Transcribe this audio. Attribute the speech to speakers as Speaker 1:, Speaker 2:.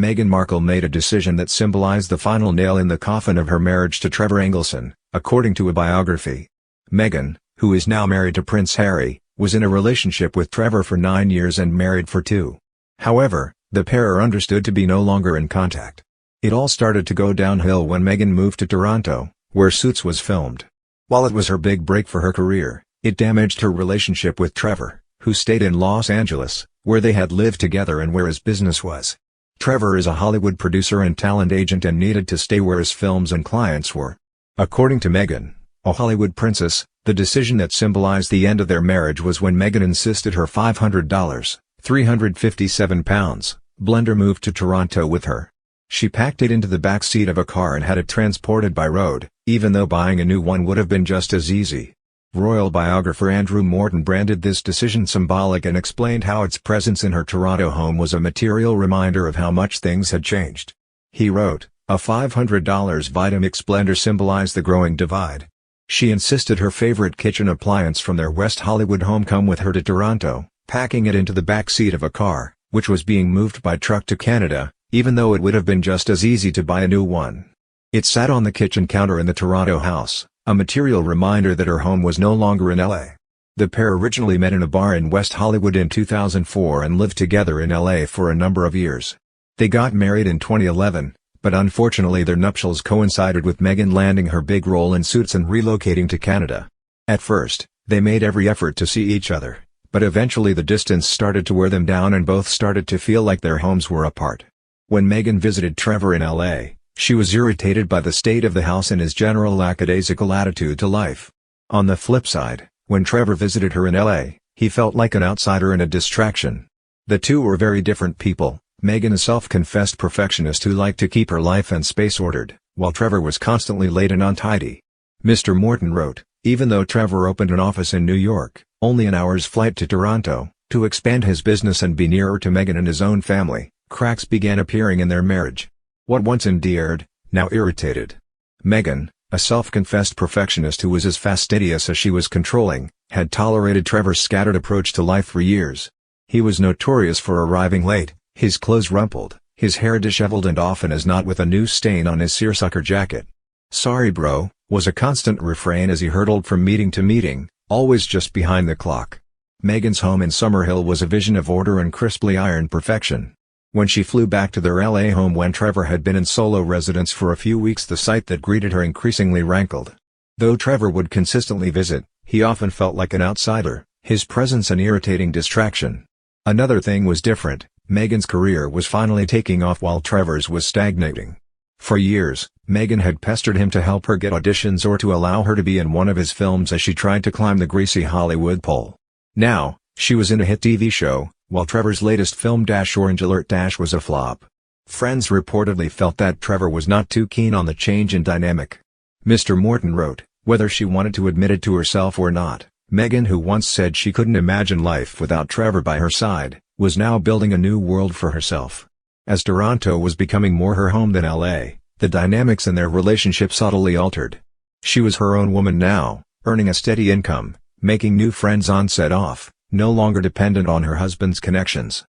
Speaker 1: Meghan Markle made a decision that symbolized the final nail in the coffin of her marriage to Trevor Engelson, according to a biography. Meghan, who is now married to Prince Harry, was in a relationship with Trevor for 9 years and married for 2. However, the pair are understood to be no longer in contact. It all started to go downhill when Meghan moved to Toronto, where Suits was filmed. While it was her big break for her career, it damaged her relationship with Trevor, who stayed in Los Angeles, where they had lived together and where his business was. Trevor is a Hollywood producer and talent agent and needed to stay where his films and clients were. According to Meghan, a Hollywood princess, the decision that symbolized the end of their marriage was when Meghan insisted her $500, 357 pounds, blender moved to Toronto with her. She packed it into the back seat of a car and had it transported by road, even though buying a new one would have been just as easy. Royal biographer Andrew Morton branded this decision symbolic and explained how its presence in her Toronto home was a material reminder of how much things had changed. He wrote, "A $500 Vitamix blender symbolized the growing divide." She insisted her favorite kitchen appliance from their West Hollywood home come with her to Toronto, packing it into the back seat of a car, which was being moved by truck to Canada, even though it would have been just as easy to buy a new one. It sat on the kitchen counter in the Toronto house, a material reminder that her home was no longer in LA. The pair originally met in a bar in West Hollywood in 2004 and lived together in LA for a number of years. They got married in 2011, but unfortunately their nuptials coincided with Meghan landing her big role in Suits and relocating to Canada. At first, they made every effort to see each other, but eventually the distance started to wear them down and both started to feel like their homes were apart. When Meghan visited Trevor in LA, she was irritated by the state of the house and his general lackadaisical attitude to life. On the flip side, when Trevor visited her in LA, he felt like an outsider and a distraction. The two were very different people. Meghan, a self-confessed perfectionist who liked to keep her life and space ordered, while Trevor was constantly late and untidy. Mr. Morton wrote, even though Trevor opened an office in New York, only an hour's flight to Toronto, to expand his business and be nearer to Meghan and his own family, cracks began appearing in their marriage. What once endeared, now irritated. Meghan, a self-confessed perfectionist who was as fastidious as she was controlling, had tolerated Trevor's scattered approach to life for years. He was notorious for arriving late, his clothes rumpled, his hair disheveled and often as not with a new stain on his seersucker jacket. "Sorry bro," was a constant refrain as he hurtled from meeting to meeting, always just behind the clock. Meghan's home in Summerhill was a vision of order and crisply ironed perfection. When she flew back to their LA home when Trevor had been in solo residence for a few weeks, the sight that greeted her increasingly rankled. Though Trevor would consistently visit, he often felt like an outsider, his presence an irritating distraction. Another thing was different. Meghan's career was finally taking off while Trevor's was stagnating. For years, Meghan had pestered him to help her get auditions or to allow her to be in one of his films as she tried to climb the greasy Hollywood pole. Now, she was in a hit TV show, while Trevor's latest film Orange Alert was a flop. Friends reportedly felt that Trevor was not too keen on the change in dynamic. Mr. Morton wrote, whether she wanted to admit it to herself or not, Meghan, who once said she couldn't imagine life without Trevor by her side, was now building a new world for herself. As Toronto was becoming more her home than LA, the dynamics in their relationship subtly altered. She was her own woman now, earning a steady income, making new friends on set off, no longer dependent on her husband's connections.